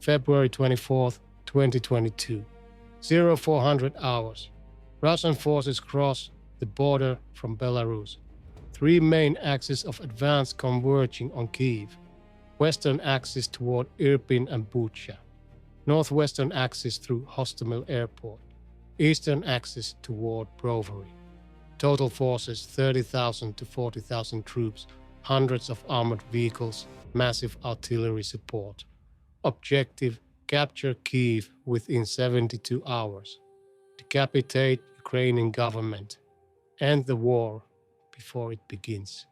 February 24th, 2022. 0400 hours. Russian forces cross the border from Belarus. Three main axes of advance converging on Kyiv. Western axis toward Irpin and Bucha. Northwestern axis through Hostomel Airport. Eastern axis toward Brovary. Total forces 30,000 to 40,000 troops, hundreds of armored vehicles, massive artillery support. Objective: capture Kyiv within 72 hours. Decapitate Ukrainian government. End the war before it begins.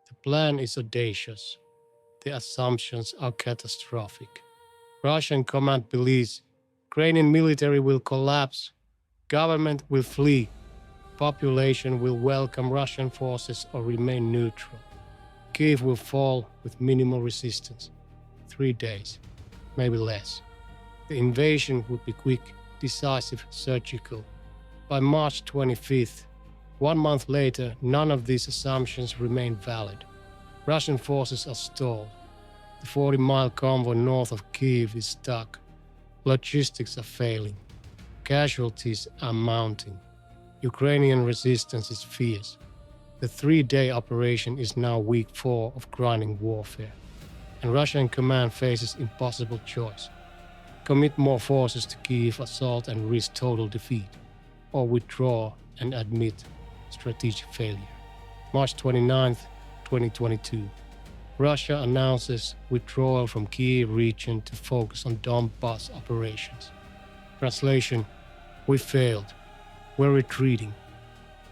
The plan is audacious. The assumptions are catastrophic. Russian command believes Ukrainian military will collapse, government will flee, population will welcome Russian forces or remain neutral. Kyiv will fall with minimal resistance. 3 days, maybe less. The invasion would be quick, decisive, surgical. By March 25th, 1 month later, none of these assumptions remain valid. Russian forces are stalled. The 40-mile convoy north of Kyiv is stuck. Logistics are failing. Casualties are mounting. Ukrainian resistance is fierce. The 3-day operation is now week 4 of grinding warfare. And Russian command faces impossible choice. Commit more forces to Kyiv assault and risk total defeat, or withdraw and admit strategic failure. March 29th, 2022. Russia announces withdrawal from Kyiv region to focus on Donbas operations. Translation: we failed. We're retreating.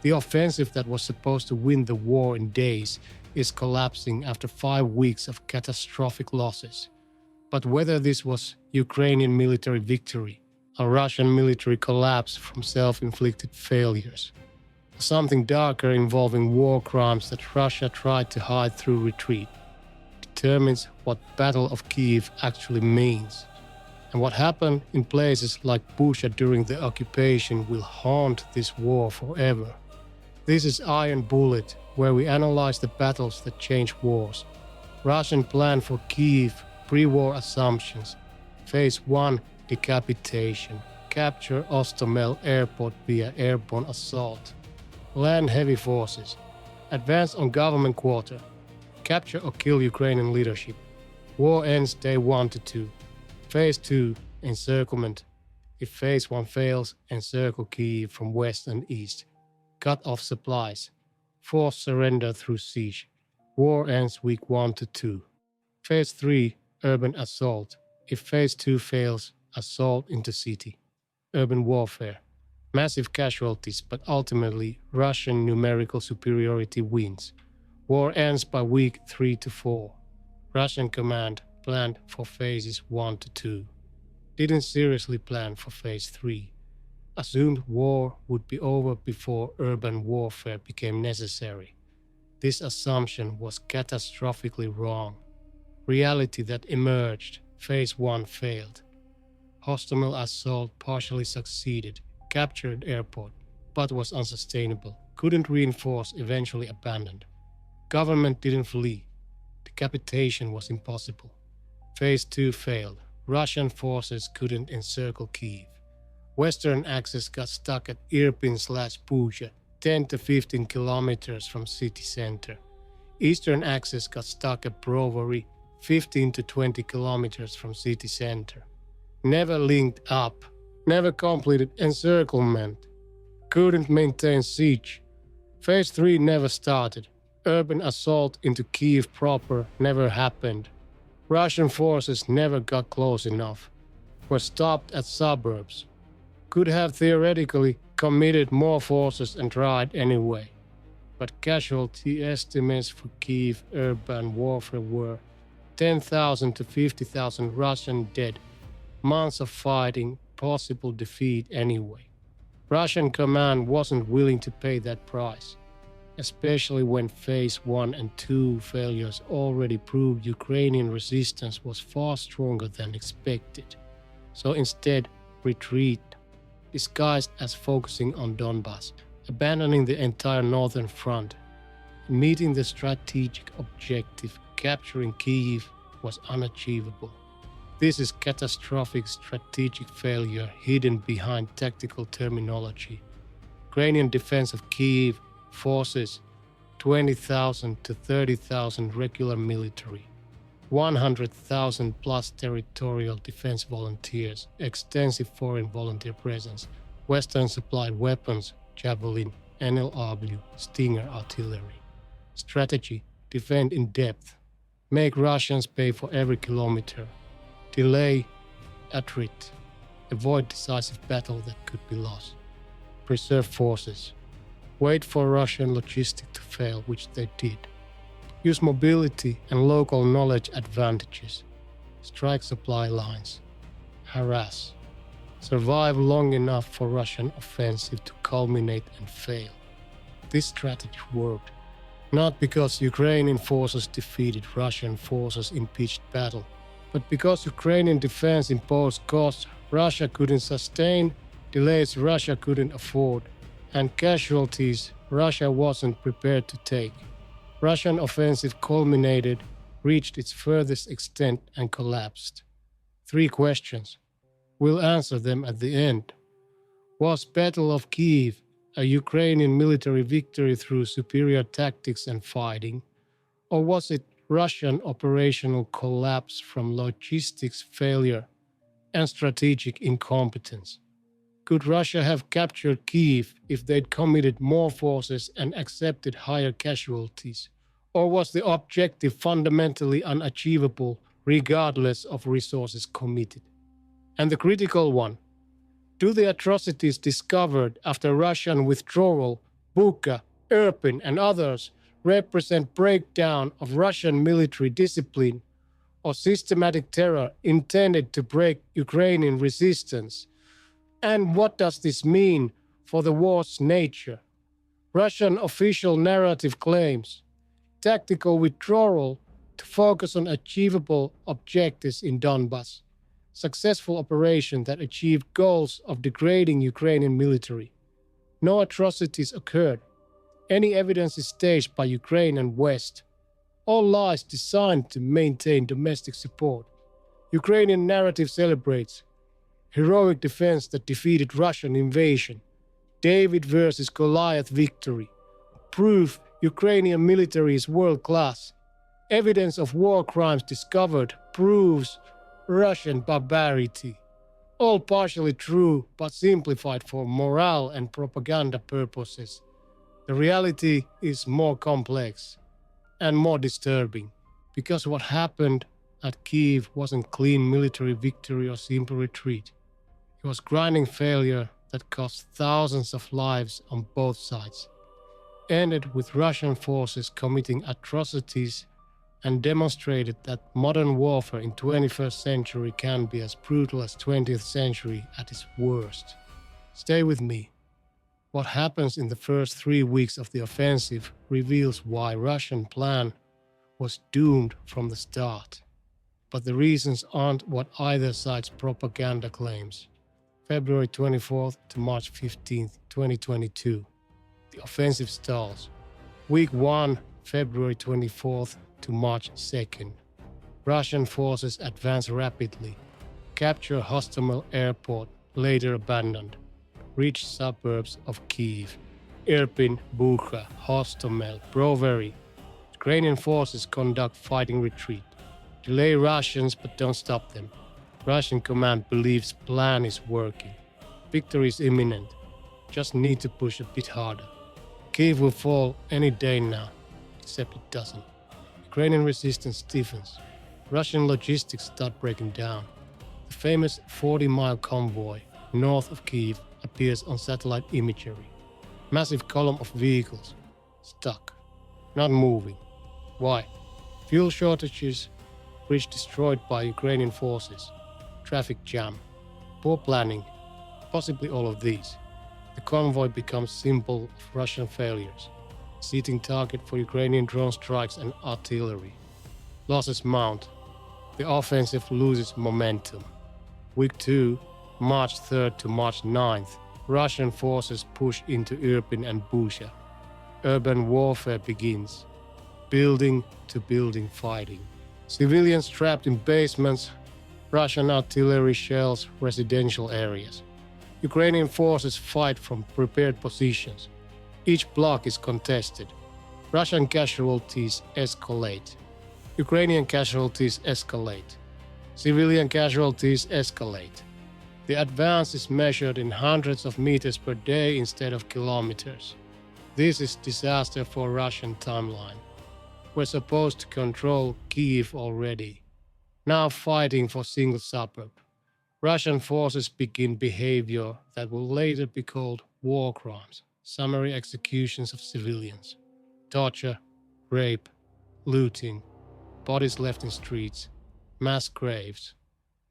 The offensive that was supposed to win the war in days is collapsing after 5 weeks of catastrophic losses. But whether this was Ukrainian military victory or Russian military collapse from self-inflicted failures, or something darker involving war crimes that Russia tried to hide through retreat, determines what Battle of Kyiv actually means. And what happened in places like Bucha during the occupation will haunt this war forever. This is Iron Bullet, where we analyze the battles that change wars. Russian plan for Kyiv, pre-war assumptions. Phase 1, decapitation. Capture Hostomel Airport via airborne assault. Land heavy forces. Advance on government quarter. Capture or kill Ukrainian leadership. War ends day 1 to 2. Phase 2, encirclement. If Phase 1 fails, encircle Kyiv from west and east. Cut off supplies. Force surrender through siege. War ends week 1 to 2. Phase 3, urban assault. If Phase 2 fails, assault into city. Urban warfare. Massive casualties, but ultimately Russian numerical superiority wins. War ends by week 3 to 4. Russian command planned for phases 1 to 2. Didn't seriously plan for phase 3. Assumed war would be over before urban warfare became necessary. This assumption was catastrophically wrong. Reality that emerged, phase 1 failed. Hostomel assault partially succeeded, captured airport, but was unsustainable. Couldn't reinforce, eventually abandoned. Government didn't flee. Decapitation was impossible. Phase 2 failed. Russian forces couldn't encircle Kyiv. Western axis got stuck at Irpin/Bucha, 10 to 15 kilometers from city center. Eastern axis got stuck at Brovary, 15 to 20 kilometers from city center. Never linked up. Never completed encirclement. Couldn't maintain siege. Phase 3 never started. Urban assault into Kyiv proper never happened. Russian forces never got close enough. Were stopped at suburbs. Could have theoretically committed more forces and tried anyway. But casualty estimates for Kyiv urban warfare were 10,000 to 50,000 Russian dead. Months of fighting, possible defeat anyway. Russian command wasn't willing to pay that price, especially when phase 1 and 2 failures already proved Ukrainian resistance was far stronger than expected. So instead, retreat, disguised as focusing on Donbas, abandoning the entire northern front. Meeting the strategic objective, capturing Kyiv, was unachievable. This is catastrophic strategic failure hidden behind tactical terminology. Ukrainian defense of Kyiv forces 20,000 to 30,000 regular military, 100,000 plus territorial defense volunteers, extensive foreign volunteer presence, Western-supplied weapons, Javelin, NLW, Stinger artillery. Strategy: defend in depth, make Russians pay for every kilometer, delay, attrit, avoid decisive battle that could be lost, preserve forces, wait for Russian logistics to fail, which they did, use mobility and local knowledge advantages, strike supply lines, harass, survive long enough for Russian offensive to culminate and fail. This strategy worked, not because Ukrainian forces defeated Russian forces in pitched battle, but because Ukrainian defense imposed costs Russia couldn't sustain, delays Russia couldn't afford, and casualties Russia wasn't prepared to take. Russian offensive culminated, reached its furthest extent, and collapsed. 3 questions. We'll answer them at the end. Was Battle of Kyiv a Ukrainian military victory through superior tactics and fighting, or was it Russian operational collapse from logistics failure and strategic incompetence? Could Russia have captured Kyiv if they'd committed more forces and accepted higher casualties? Or was the objective fundamentally unachievable regardless of resources committed? And the critical one, do the atrocities discovered after Russian withdrawal, Bucha, Irpin and others represent breakdown of Russian military discipline or systematic terror intended to break Ukrainian resistance? And what does this mean for the war's nature? Russian official narrative claims tactical withdrawal to focus on achievable objectives in Donbas, successful operation that achieved goals of degrading Ukrainian military. No atrocities occurred. Any evidence is staged by Ukraine and West. All lies designed to maintain domestic support. Ukrainian narrative celebrates heroic defense that defeated Russian invasion, David versus Goliath victory, proof Ukrainian military is world-class, evidence of war crimes discovered proves Russian barbarity. All partially true but simplified for morale and propaganda purposes. The reality is more complex and more disturbing, because what happened at Kyiv wasn't clean military victory or simple retreat. It was grinding failure that cost thousands of lives on both sides, ended with Russian forces committing atrocities, and demonstrated that modern warfare in 21st century can be as brutal as 20th century at its worst. Stay with me. What happens in the first 3 weeks of the offensive reveals why Russian plan was doomed from the start. But the reasons aren't what either side's propaganda claims. February 24th to March 15th, 2022. The offensive stalls. Week 1, February 24th to March 2nd. Russian forces advance rapidly. Capture Hostomel airport, later abandoned. Reach suburbs of Kyiv. Irpin, Bucha, Hostomel, Brovary. Ukrainian forces conduct fighting retreat. Delay Russians but don't stop them. Russian command believes plan is working. Victory is imminent. Just need to push a bit harder. Kyiv will fall any day now, except it doesn't. Ukrainian resistance stiffens. Russian logistics start breaking down. The famous 40-mile convoy north of Kyiv appears on satellite imagery. Massive column of vehicles, stuck, not moving. Why? Fuel shortages, bridge destroyed by Ukrainian forces, traffic jam, poor planning, possibly all of these. The convoy becomes symbol of Russian failures, seating target for Ukrainian drone strikes and artillery. Losses mount. The offensive loses momentum. Week 2, March 3rd to March 9th, Russian forces push into Irpin and Bucha. Urban warfare begins. Building to building fighting. Civilians trapped in basements. Russian artillery shells residential areas. Ukrainian forces fight from prepared positions. Each block is contested. Russian casualties escalate. Ukrainian casualties escalate. Civilian casualties escalate. The advance is measured in hundreds of meters per day instead of kilometers. This is disaster for Russian timeline. We're supposed to control Kyiv already. Now fighting for single suburb. Russian forces begin behavior that will later be called war crimes, summary executions of civilians, torture, rape, looting, bodies left in streets, mass graves.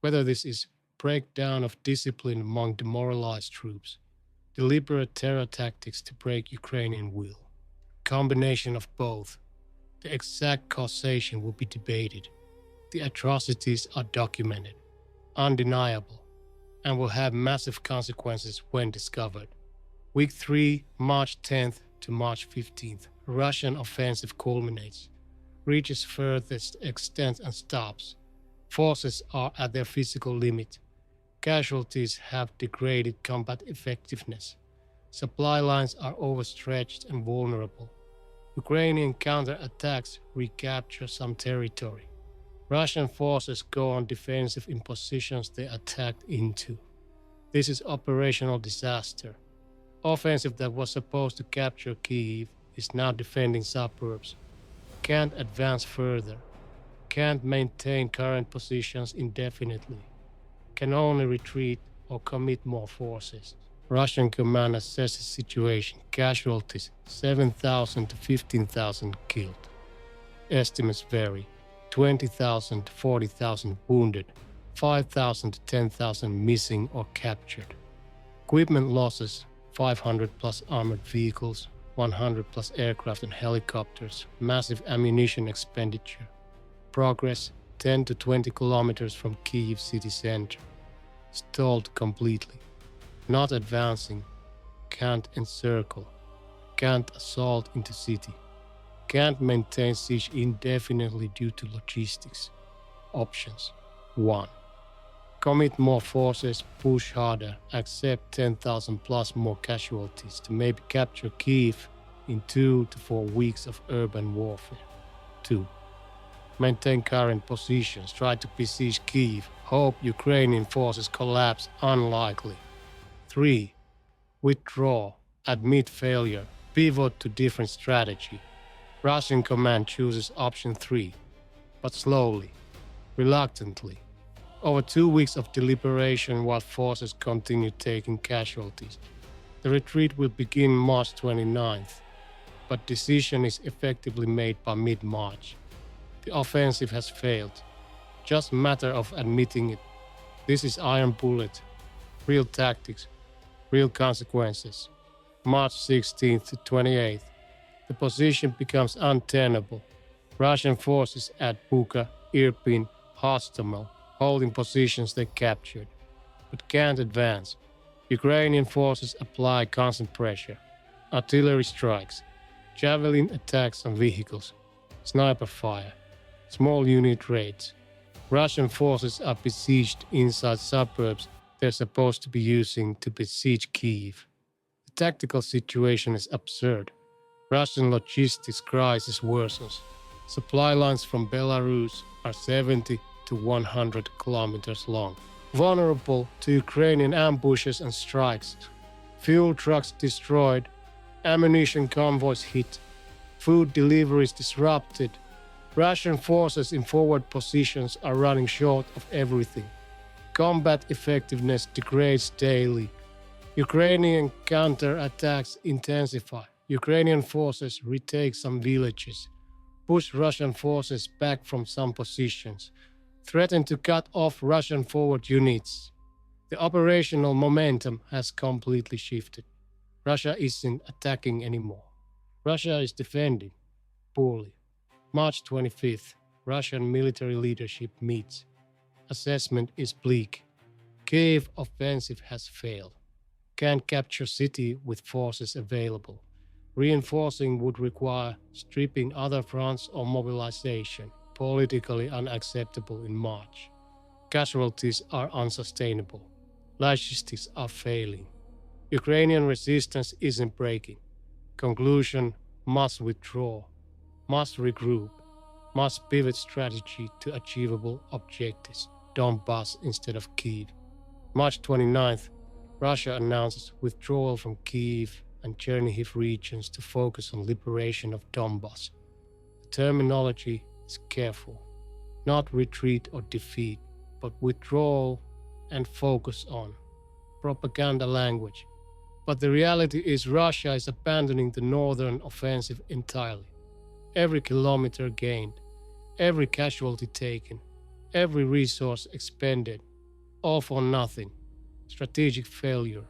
Whether this is breakdown of discipline among demoralized troops, deliberate terror tactics to break Ukrainian will, combination of both. The exact causation will be debated. The atrocities are documented, undeniable, and will have massive consequences when discovered. Week 3, March 10th to March 15th, Russian offensive culminates, reaches furthest extent and stops. Forces are at their physical limit. Casualties have degraded combat effectiveness. Supply lines are overstretched and vulnerable. Ukrainian counterattacks recapture some territory. Russian forces go on defensive in positions they attacked into. This is operational disaster. Offensive that was supposed to capture Kyiv is now defending suburbs. Can't advance further. Can't maintain current positions indefinitely. Can only retreat or commit more forces. Russian command assesses situation. Casualties 7,000 to 15,000 killed. Estimates vary. 20,000 to 40,000 wounded. 5,000 to 10,000 missing or captured. Equipment losses 500 plus armored vehicles, 100 plus aircraft and helicopters, massive ammunition expenditure. Progress 10 to 20 kilometers from Kyiv city center. Stalled completely. Not advancing. Can't encircle. Can't assault into city. Can't maintain siege indefinitely due to logistics. Options 1. Commit more forces, push harder, accept 10,000 plus more casualties to maybe capture Kyiv in 2 to 4 weeks of urban warfare. 2. Maintain current positions, try to besiege Kyiv, hope Ukrainian forces collapse, unlikely. 3. Withdraw, admit failure, pivot to different strategy. Russian command chooses option 3, but slowly, reluctantly. Over 2 weeks of deliberation while forces continue taking casualties. The retreat will begin March 29th, but decision is effectively made by mid-March. The offensive has failed. Just a matter of admitting it. This is iron bullet. Real tactics. Real consequences. March 16th to 28th. The position becomes untenable. Russian forces at Bucha, Irpin, Hostomel, holding positions they captured, but can't advance. Ukrainian forces apply constant pressure. Artillery strikes. Javelin attacks on vehicles. Sniper fire. Small unit raids. Russian forces are besieged inside suburbs they're supposed to be using to besiege Kyiv. The tactical situation is absurd. Russian logistics crisis worsens. Supply lines from Belarus are 70 to 100 kilometers long. Vulnerable to Ukrainian ambushes and strikes. Fuel trucks destroyed. Ammunition convoys hit. Food deliveries disrupted. Russian forces in forward positions are running short of everything. Combat effectiveness degrades daily. Ukrainian counterattacks intensify. Ukrainian forces retake some villages. Push Russian forces back from some positions. Threaten to cut off Russian forward units. The operational momentum has completely shifted. Russia isn't attacking anymore. Russia is defending. Poorly. March 25th, Russian military leadership meets. Assessment is bleak. Kyiv offensive has failed. Can't capture city with forces available. Reinforcing would require stripping other fronts or mobilization. Politically unacceptable in March. Casualties are unsustainable. Logistics are failing. Ukrainian resistance isn't breaking. Conclusion: must withdraw, must regroup, must pivot strategy to achievable objectives. Donbass instead of Kyiv. March 29th, Russia announces withdrawal from Kyiv and Chernihiv regions to focus on liberation of Donbass. The terminology is careful. Not retreat or defeat, but withdrawal and focus on. Propaganda language. But the reality is Russia is abandoning the northern offensive entirely. Every kilometer gained, every casualty taken, every resource expended, all for nothing. Strategic failure.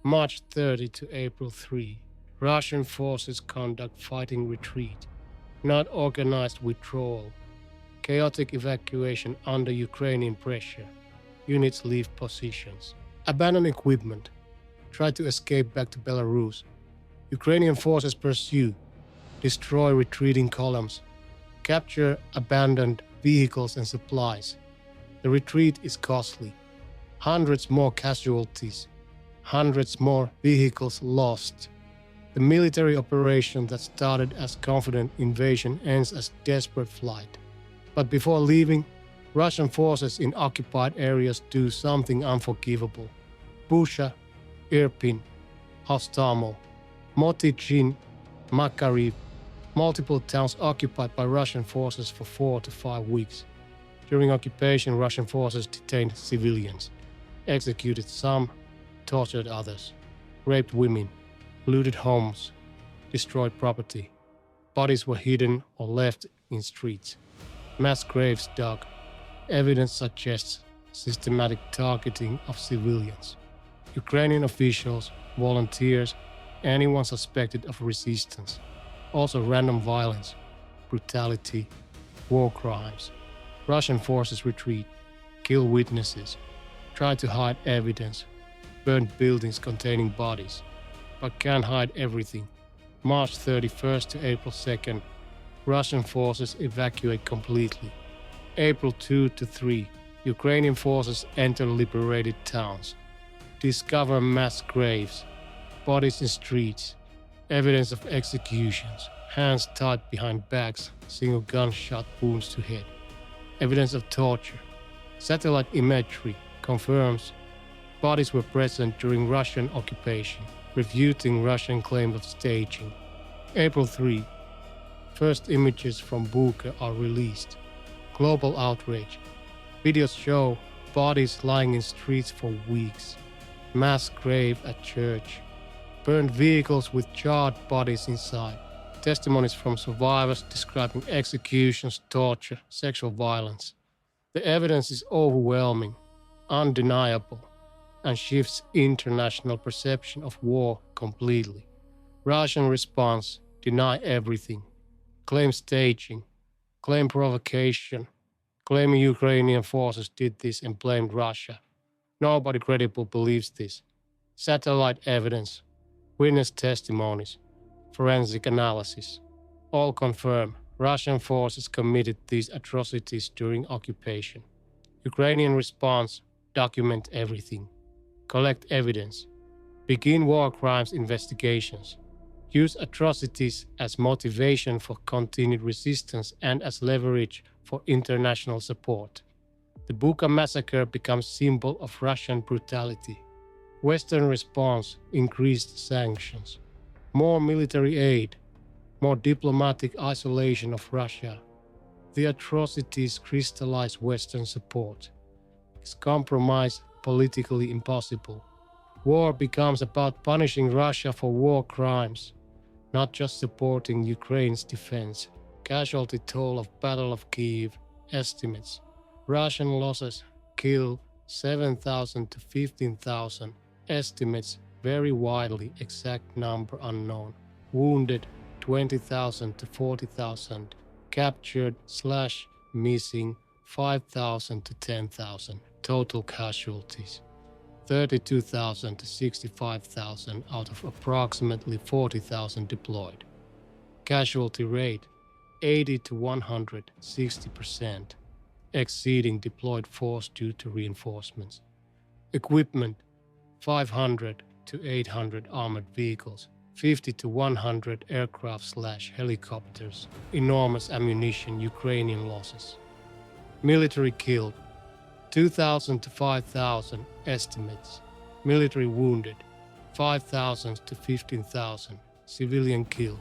March 30 to April 3. Russian forces conduct fighting retreat, not organized withdrawal. Chaotic evacuation under Ukrainian pressure. Units leave positions. Abandon equipment. Try to escape back to Belarus. Ukrainian forces pursue. Destroy retreating columns. Capture abandoned vehicles and supplies. The retreat is costly. Hundreds more casualties. Hundreds more vehicles lost. The military operation that started as confident invasion ends as desperate flight. But before leaving, Russian forces in occupied areas do something unforgivable. Bucha, Irpin, Hostomel, Motichin, Makariv, multiple towns occupied by Russian forces for 4 to 5 weeks. During occupation, Russian forces detained civilians, executed some, tortured others, raped women, looted homes, destroyed property. Bodies were hidden or left in streets. Mass graves dug. Evidence suggests systematic targeting of civilians. Ukrainian officials, volunteers, anyone suspected of resistance. Also random violence, brutality, war crimes. Russian forces retreat, kill witnesses, try to hide evidence, burn buildings containing bodies, but can't hide everything. March 31st to April 2nd, Russian forces evacuate completely. April 2 to 3, Ukrainian forces enter liberated towns. Discover mass graves, bodies in streets, evidence of executions, hands tied behind backs, single gunshot wounds to head. Evidence of torture. Satellite imagery confirms bodies were present during Russian occupation, refuting Russian claim of staging. April 3. First images from Bucha are released. Global outrage. Videos show bodies lying in streets for weeks. Mass grave at church. Burned vehicles with charred bodies inside. Testimonies from survivors describing executions, torture, sexual violence. The evidence is overwhelming, undeniable, and shifts international perception of war completely. Russian response: deny everything, claim staging, claim provocation, claim Ukrainian forces did this and blamed Russia. Nobody credible believes this. Satellite evidence, witness testimonies, forensic analysis, all confirm Russian forces committed these atrocities during occupation. Ukrainian response: document everything, collect evidence, begin war crimes investigations, use atrocities as motivation for continued resistance and as leverage for international support. The Bucha Massacre becomes symbol of Russian brutality. Western response: increased sanctions, more military aid, more diplomatic isolation of Russia. The atrocities crystallize Western support. Is compromise politically impossible? War becomes about punishing Russia for war crimes, not just supporting Ukraine's defense. Casualty toll of Battle of Kyiv estimates. Russian losses: killed 7,000 to 15,000. Estimates vary widely, exact number unknown. Wounded 20,000 to 40,000. Captured/missing 5,000 to 10,000. Total casualties 32,000 to 65,000 out of approximately 40,000 deployed. Casualty rate 80 to 160%. exceeding deployed force due to reinforcements. Equipment: 500 to 800 armored vehicles, 50 to 100 aircraft/helicopters, enormous ammunition, Ukrainian losses. Military killed: 2,000 to 5,000 estimates. Military wounded: 5,000 to 15,000. Civilian killed: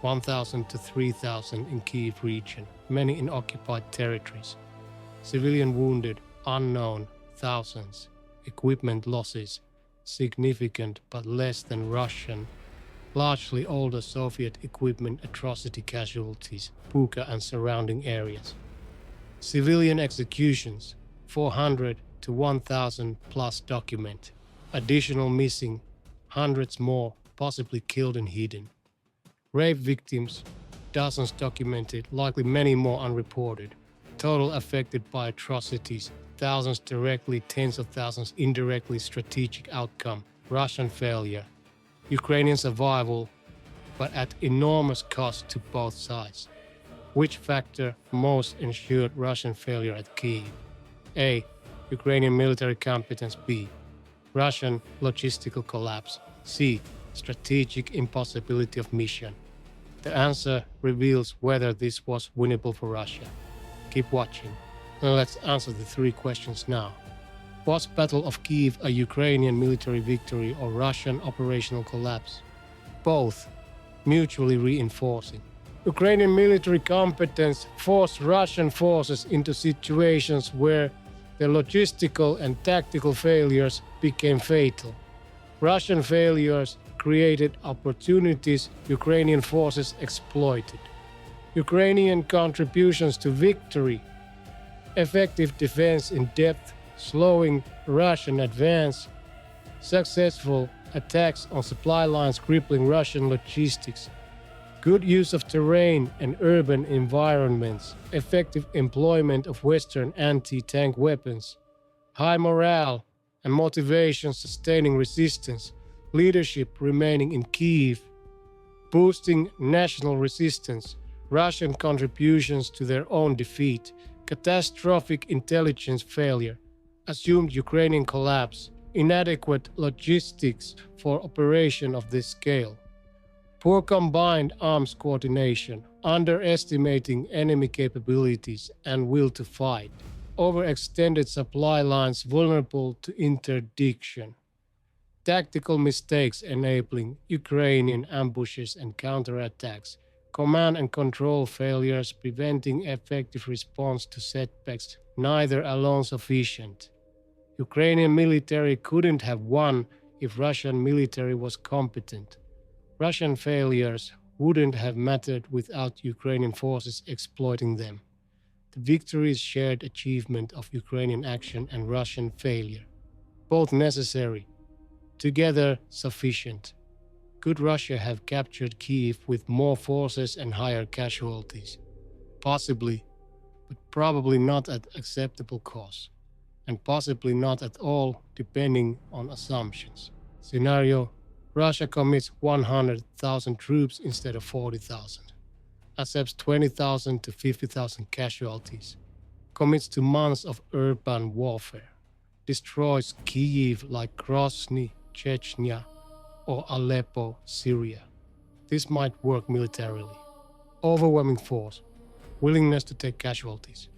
1,000 to 3,000 in Kyiv region, many in occupied territories. Civilian wounded unknown, thousands. Equipment losses significant but less than Russian, largely older Soviet equipment atrocity casualties, Bucha and surrounding areas. Civilian executions: 400 to 1,000 plus document. Additional missing: hundreds more, possibly killed and hidden. Rape victims: dozens documented, likely many more unreported. Total affected by atrocities: thousands directly, tens of thousands indirectly. Strategic outcome: Russian failure. Ukrainian survival, but at enormous cost to both sides. Which factor most ensured Russian failure at Kyiv? A. Ukrainian military competence. B. Russian logistical collapse. C. Strategic impossibility of mission. The answer reveals whether this was winnable for Russia. Keep watching, and let's answer the three questions now. Was Battle of Kyiv a Ukrainian military victory or Russian operational collapse? Both, mutually reinforcing. Ukrainian military competence forced Russian forces into situations where their logistical and tactical failures became fatal. Russian failures created opportunities Ukrainian forces exploited. Ukrainian contributions to victory: effective defense in depth, slowing Russian advance; successful attacks on supply lines crippling Russian logistics; good use of terrain and urban environments; effective employment of Western anti-tank weapons; high morale and motivation sustaining resistance; leadership remaining in Kyiv; boosting national resistance; Russian contributions to their own defeat; catastrophic intelligence failure; assumed Ukrainian collapse; inadequate logistics for operation of this scale; poor combined arms coordination; underestimating enemy capabilities and will to fight; overextended supply lines vulnerable to interdiction; tactical mistakes enabling Ukrainian ambushes and counterattacks; command and control failures preventing effective response to setbacks, neither alone sufficient. Ukrainian military couldn't have won if Russian military was competent. Russian failures wouldn't have mattered without Ukrainian forces exploiting them. The victory is shared achievement of Ukrainian action and Russian failure. Both necessary, together sufficient. Could Russia have captured Kyiv with more forces and higher casualties? Possibly, but probably not at acceptable cost, and possibly not at all depending on assumptions. Scenario: Russia commits 100,000 troops instead of 40,000. Accepts 20,000 to 50,000 casualties. Commits to months of urban warfare. Destroys Kyiv like Grozny, Chechnya, or Aleppo, Syria. This might work militarily. Overwhelming force. Willingness to take casualties.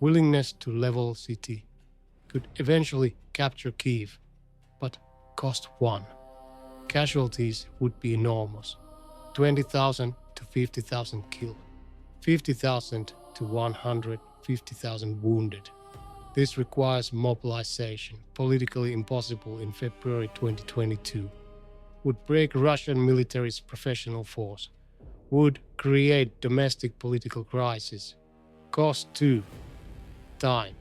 Willingness to level city. Could eventually capture Kyiv, but cost one. Casualties would be enormous. 20,000 to 50,000 killed. 50,000 to 150,000 wounded. This requires mobilization, politically impossible in February 2022. Would break Russian military's professional force. Would create domestic political crisis. Cost 2. Time.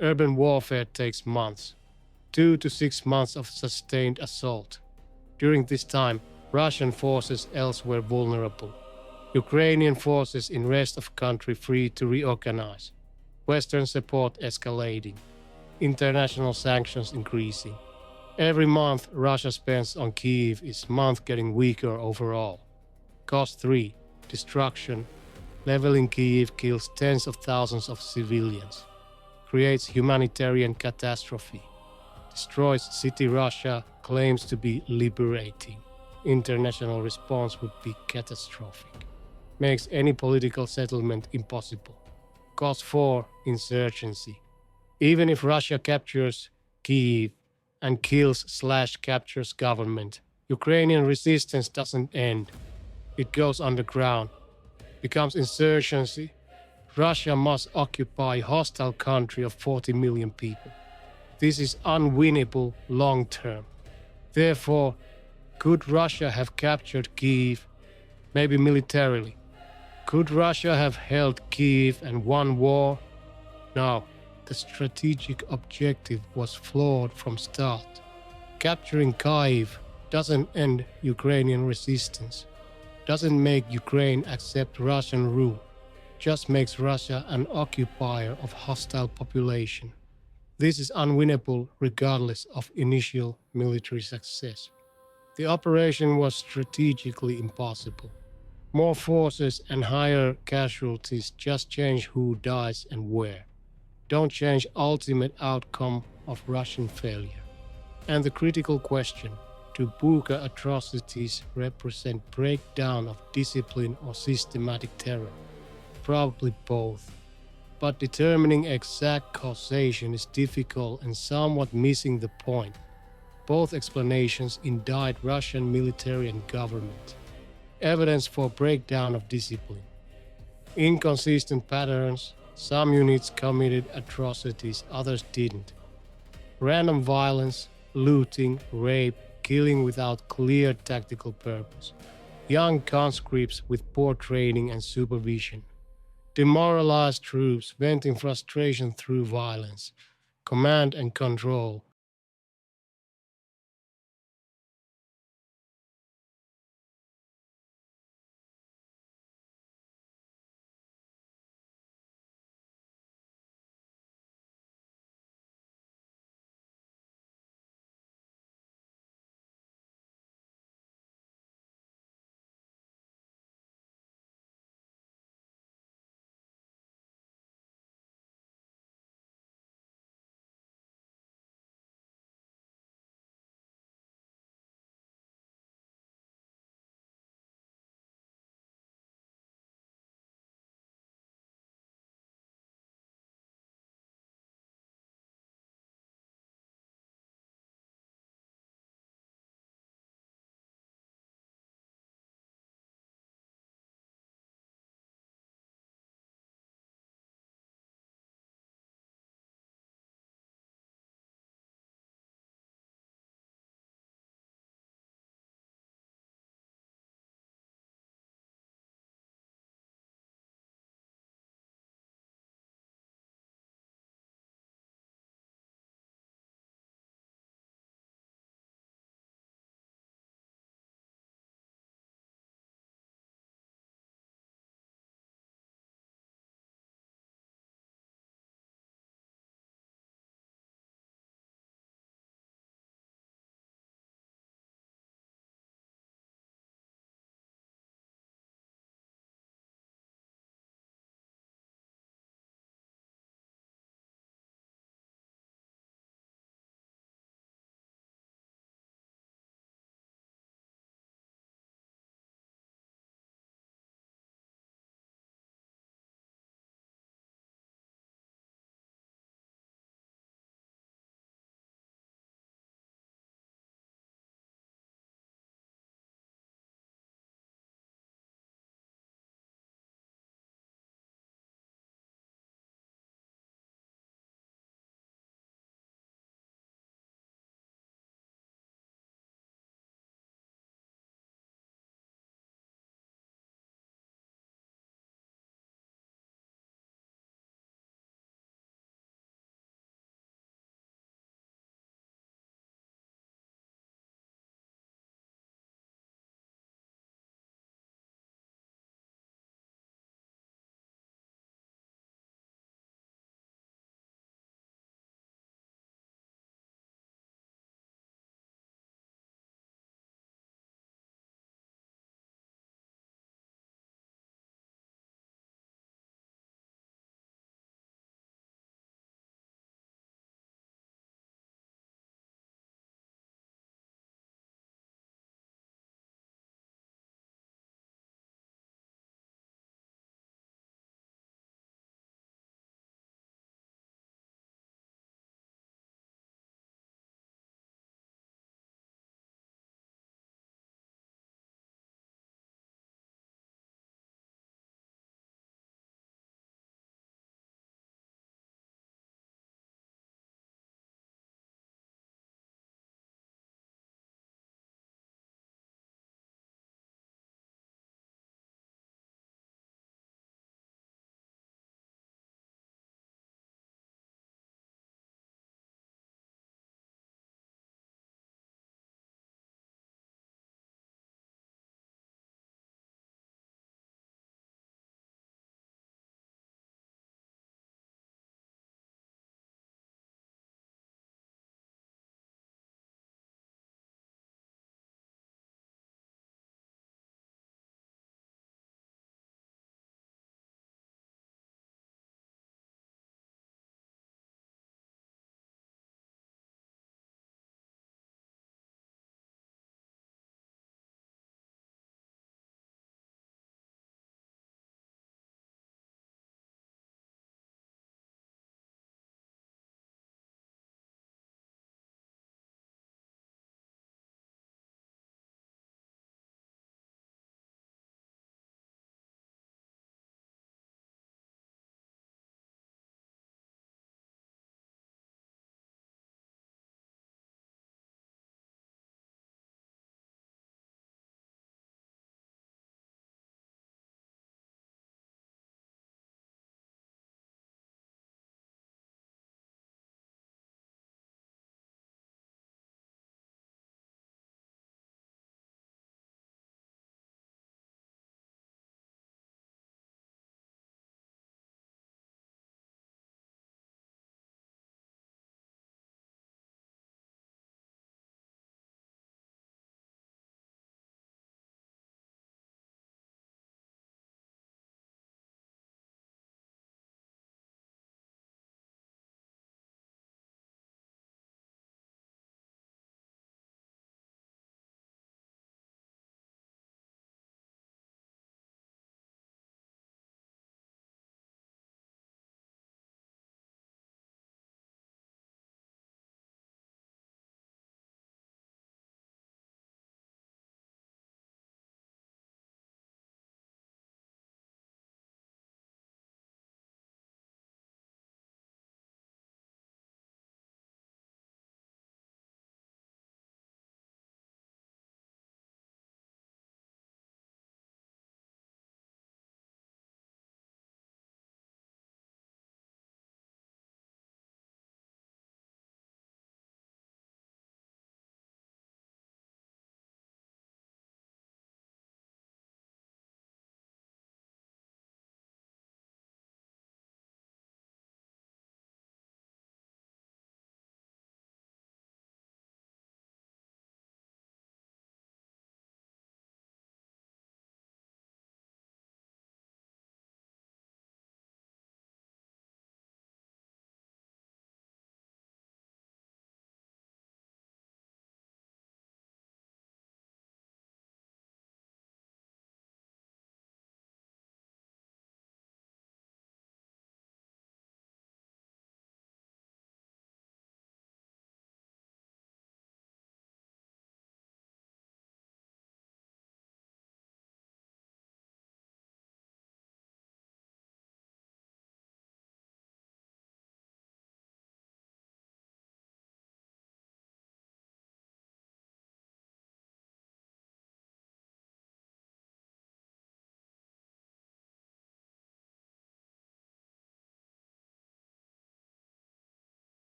Urban warfare takes months. 2 to 6 months of sustained assault. During this time, Russian forces elsewhere vulnerable. Ukrainian forces in rest of country free to reorganize. Western support escalating. International sanctions increasing. Every month Russia spends on Kyiv is month getting weaker overall. Cost 3. Destruction. Leveling Kyiv kills tens of thousands of civilians. creates humanitarian catastrophe, destroys city Russia claims to be liberating. International response would be catastrophic, makes any political settlement impossible, cause for insurgency. Even if Russia captures Kyiv and kills/captures government, Ukrainian resistance doesn't end. It goes underground, becomes insurgency. Russia must occupy hostile country of 40 million people. This is unwinnable long term. Therefore, could Russia have captured Kyiv, maybe militarily? Could Russia have held Kyiv and won war? No, the strategic objective was flawed from start. Capturing Kyiv doesn't end Ukrainian resistance, doesn't make Ukraine accept Russian rule, just makes Russia an occupier of hostile population. This is unwinnable regardless of initial military success. The operation was strategically impossible. More forces and higher casualties just change who dies and where. Don't change ultimate outcome of Russian failure. And the critical question, do Bucha atrocities represent breakdown of discipline or systematic terror? Probably both. But determining exact causation is difficult and somewhat missing the point. Both explanations indict Russian military and government. Evidence for breakdown of discipline. Inconsistent patterns. Some units committed atrocities, others didn't. Random violence, looting, rape, killing without clear tactical purpose. Young conscripts with poor training and supervision. Demoralized troops venting frustration through violence. Command and control.